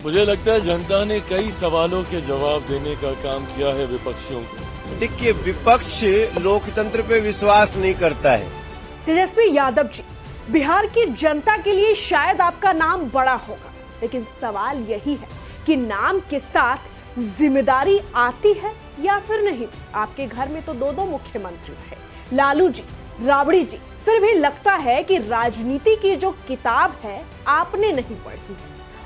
मुझे लगता है जनता ने कई सवालों के जवाब देने का काम किया है विपक्षियों को। देखिए, विपक्ष लोकतंत्र पे विश्वास नहीं करता है। तेजस्वी यादव जी, बिहार की जनता के लिए शायद आपका नाम बड़ा होगा, लेकिन सवाल यही है कि नाम के साथ जिम्मेदारी आती है या फिर नहीं। आपके घर में तो दो मुख्यमंत्री रहे, लालू जी, राबड़ी जी, फिर भी लगता है कि राजनीति की जो किताब है आपने नहीं पढ़ी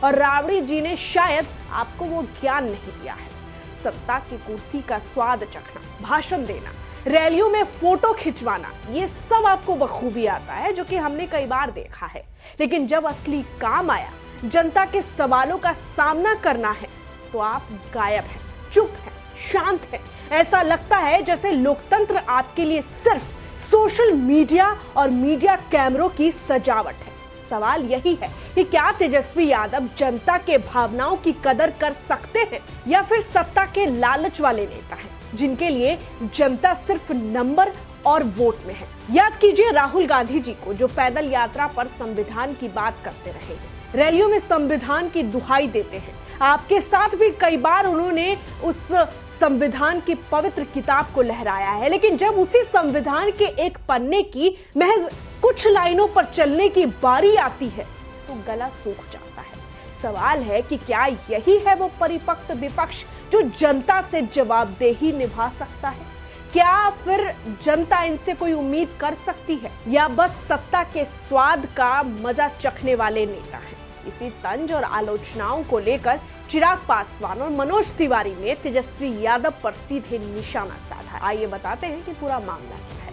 और राबड़ी जी ने शायद आपको वो ज्ञान नहीं दिया है। सत्ता की कुर्सी का स्वाद चखना, भाषण देना, रैलियों में फोटो खिंचवाना, ये सब आपको बखूबी आता है, जो कि हमने कई बार देखा है। लेकिन जब असली काम आया, जनता के सवालों का सामना करना है, तो आप गायब हैं, चुप हैं, शांत हैं। ऐसा लगता है जैसे लोकतंत्र आपके लिए सिर्फ सोशल मीडिया और मीडिया कैमरों की सजावट है। सवाल यही है कि क्या तेजस्वी यादव जनता के भावनाओं की कदर कर सकते हैं या फिर सत्ता के लालच वाले नेता हैं जिनके लिए जनता सिर्फ नंबर और वोट में है। याद कीजिए राहुल गांधी जी को, जो पैदल यात्रा पर संविधान की बात करते रहे हैं, रैलियों में संविधान की दुहाई देते हैं। आपके साथ भी कई बार उन्होंने उस संविधान की पवित्र किताब को लहराया है, लेकिन जब उसी संविधान के एक पन्ने की महज कुछ लाइनों पर चलने की बारी आती है तो गला सूख जाता है। सवाल है कि क्या यही है वो परिपक्व विपक्ष जो जनता से जवाबदेही निभा सकता है? क्या फिर जनता इनसे कोई उम्मीद कर सकती है या बस सत्ता के स्वाद का मजा चखने वाले नेता हैं? इसी तंज और आलोचनाओं को लेकर चिराग पासवान और मनोज तिवारी ने तेजस्वी यादव पर सीधे निशाना साधा। आइए बताते हैं कि पूरा मामला क्या है।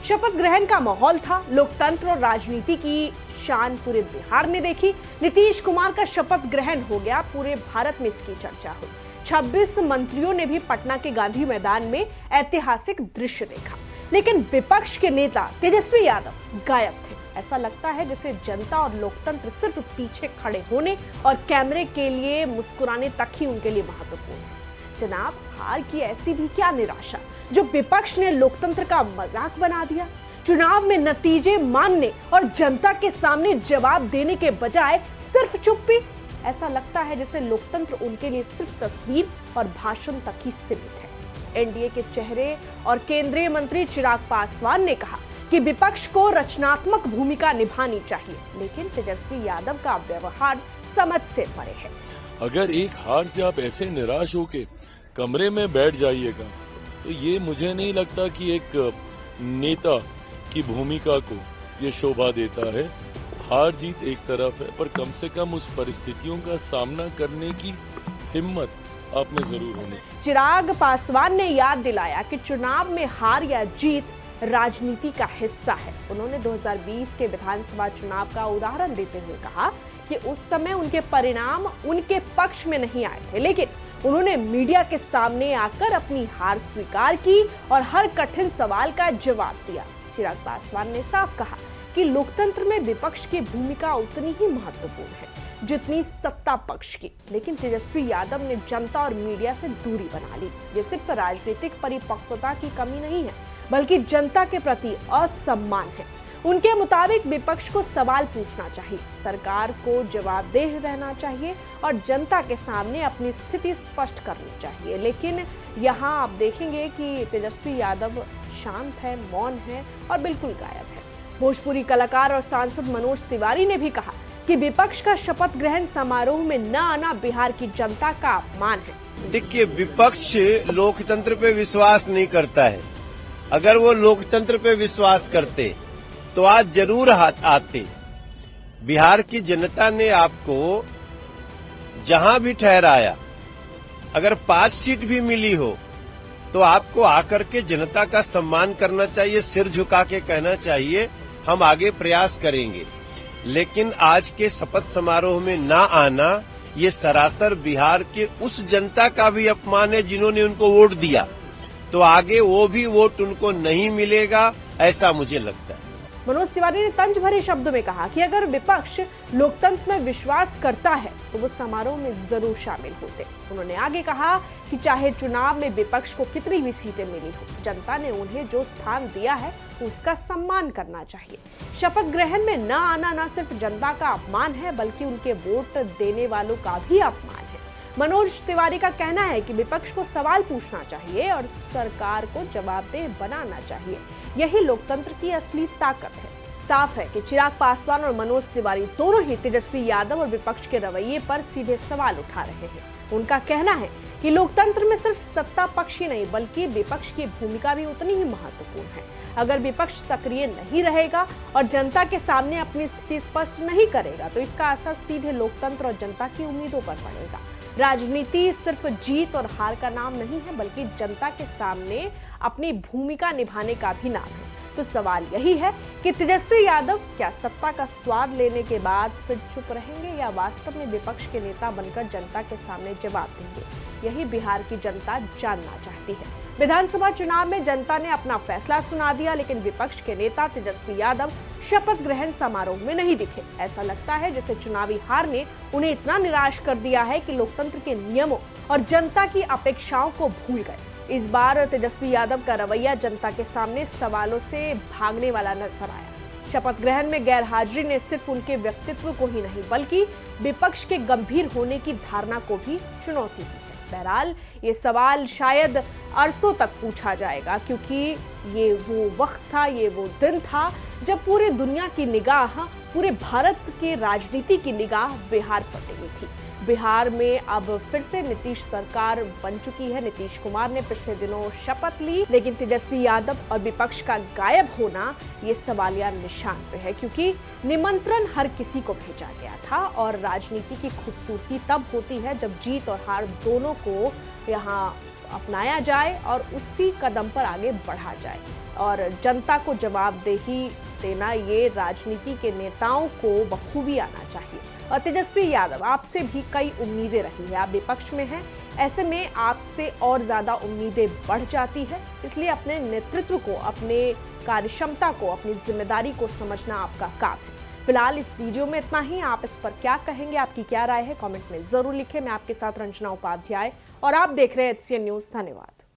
शपथ ग्रहण का माहौल था, लोकतंत्र और राजनीति की शान पूरे बिहार ने देखी। नीतीश कुमार का शपथ ग्रहण हो गया, पूरे भारत में इसकी चर्चा हुई। 26 मंत्रियों ने भी पटना के गांधी मैदान में ऐतिहासिक दृश्य देखा, लेकिन विपक्ष के नेता तेजस्वी यादव गायब थे। ऐसा लगता है जैसे जनता और लोकतंत्र सिर्फ पीछे खड़े होने और कैमरे के लिए मुस्कुराने तक ही उनके लिए महत्वपूर्ण है। जनाब, हार की ऐसी भी क्या निराशा जो विपक्ष ने लोकतंत्र का मजाक बना दिया। चुनाव में नतीजे मानने और जनता के सामने जवाब देने के बजाय सिर्फ चुप्पी। ऐसा लगता है जैसे लोकतंत्र उनके लिए सिर्फ तस्वीर और भाषण तक ही सीमित है। एनडीए के चेहरे और केंद्रीय मंत्री चिराग पासवान ने कहा कि विपक्ष को रचनात्मक भूमिका निभानी चाहिए, लेकिन तेजस्वी यादव का व्यवहार समझ से परे है। अगर एक हार से आप ऐसे निराश होके कमरे में बैठ जाइएगा तो ये मुझे नहीं लगता कि एक नेता की भूमिका को ये शोभा देता है। हार जीत एक तरफ है, पर कम से कम उस परिस्थितियों का सामना करने की हिम्मत आप में जरूर होनी। चिराग पासवान ने याद दिलाया कि चुनाव में हार या जीत राजनीति का हिस्सा है। उन्होंने 2020 के विधानसभा चुनाव का उदाहरण देते हुए कहा कि उस समय उनके परिणाम उनके पक्ष में नहीं आए थे, लेकिन उन्होंने मीडिया के सामने आकर अपनी हार स्वीकार की और हर कठिन सवाल का जवाब दिया। चिराग पासवान ने साफ कहा कि लोकतंत्र में विपक्ष की भूमिका उतनी ही महत्वपूर्ण है जितनी सत्ता पक्ष की, लेकिन तेजस्वी यादव ने जनता और मीडिया से दूरी बना ली। ये सिर्फ राजनीतिक परिपक्वता की कमी नहीं है, बल्कि जनता के प्रति असम्मान है। उनके मुताबिक विपक्ष को सवाल पूछना चाहिए, सरकार को जवाबदेह रहना चाहिए और जनता के सामने अपनी स्थिति स्पष्ट करनी चाहिए। लेकिन यहाँ आप देखेंगे कि तेजस्वी यादव शांत है, मौन है और बिल्कुल गायब है। भोजपुरी कलाकार और सांसद मनोज तिवारी ने भी कहा कि विपक्ष का शपथ ग्रहण समारोह में न आना बिहार की जनता का अपमान है। देखिए, विपक्ष लोकतंत्र पे विश्वास नहीं करता है। अगर वो लोकतंत्र पे विश्वास करते तो आज जरूर आते। बिहार की जनता ने आपको जहां भी ठहराया, अगर 5 सीट भी मिली हो तो आपको आकर के जनता का सम्मान करना चाहिए, सिर झुका के कहना चाहिए हम आगे प्रयास करेंगे। लेकिन आज के शपथ समारोह में ना आना ये सरासर बिहार के उस जनता का भी अपमान है जिन्होंने उनको वोट दिया, तो आगे वो भी वोट उनको नहीं मिलेगा, ऐसा मुझे लगता है। मनोज तिवारी ने तंज भरे शब्दों में कहा कि अगर विपक्ष लोकतंत्र में विश्वास करता है तो वो समारोह में जरूर शामिल होते। उन्होंने आगे कहा कि चाहे चुनाव में विपक्ष को कितनी भी सीटें मिली हो, जनता ने उन्हें जो स्थान दिया है उसका सम्मान करना चाहिए। शपथ ग्रहण में न आना न सिर्फ जनता का अपमान है, बल्कि उनके वोट देने वालों का भी अपमान है। मनोज तिवारी का कहना है कि विपक्ष को सवाल पूछना चाहिए और सरकार को जवाबदेह बनाना चाहिए। यही लोकतंत्र की असली ताकत है। साफ है कि चिराग पासवान और मनोज तिवारी दोनों ही तेजस्वी यादव और विपक्ष के रवैये पर सीधे सवाल उठा रहे हैं। उनका कहना है कि लोकतंत्र में सिर्फ सत्ता पक्ष ही नहीं बल्कि विपक्ष की भूमिका भी उतनी ही महत्वपूर्ण है। अगर विपक्ष सक्रिय नहीं रहेगा और जनता के सामने अपनी स्थिति स्पष्ट नहीं करेगा तो इसका असर सीधे लोकतंत्र और जनता की उम्मीदों पर पड़ेगा। राजनीति सिर्फ जीत और हार का नाम नहीं है बल्कि जनता के सामने अपनी भूमिका निभाने का भी नाम है। तो सवाल यही है कि तेजस्वी यादव क्या सत्ता का स्वाद लेने के बाद फिर चुप रहेंगे या वास्तव में विपक्ष के नेता बनकर जनता के सामने जवाब देंगे। यही बिहार की जनता जानना चाहती है। विधानसभा चुनाव में जनता ने अपना फैसला सुना दिया, लेकिन विपक्ष के नेता तेजस्वी यादव शपथ ग्रहण समारोह में नहीं दिखे। ऐसा लगता है जैसे चुनावी हार ने उन्हें इतना निराश कर दिया है कि लोकतंत्र के नियमों और जनता की अपेक्षाओं को भूल गए। इस बार तेजस्वी यादव का रवैया जनता के सामने सवालों से भागने वाला नजर आया। शपथ ग्रहण में गैर हाजिरी ने सिर्फ उनके व्यक्तित्व को ही नहीं बल्कि विपक्ष के गंभीर होने की धारणा को भी चुनौती दी है। बहरहाल ये सवाल शायद अरसों तक पूछा जाएगा, क्योंकि ये वो वक्त था, ये वो दिन था जब पूरी दुनिया की निगाह, पूरे भारत के राजनीति की निगाह बिहार पर टिकी थी। बिहार में अब फिर से नीतीश सरकार बन चुकी है। नीतीश कुमार ने पिछले दिनों शपथ ली, लेकिन तेजस्वी यादव और विपक्ष का गायब होना ये सवालिया निशान पे है, क्योंकि निमंत्रण हर किसी को भेजा गया था और राजनीति की खूबसूरती तब होती है जब जीत और हार दोनों को यहाँ अपनाया जाए और उसी कदम पर आगे बढ़ा जाए। और जनता को जवाबदेही देना ये राजनीति के नेताओं को बखूबी आना चाहिए। और तेजस्वी यादव, आपसे भी कई उम्मीदें रही है, आप विपक्ष में हैं, ऐसे में आपसे और ज्यादा उम्मीदें बढ़ जाती है। इसलिए अपने नेतृत्व को, अपने कार्यक्षमता को, अपनी जिम्मेदारी को समझना आपका काम है। फिलहाल इस वीडियो में इतना ही। आप इस पर क्या कहेंगे, आपकी क्या राय है, कमेंट में जरूर लिखें। मैं आपके साथ रंजना उपाध्याय और आप देख रहे हैं HCN न्यूज। धन्यवाद।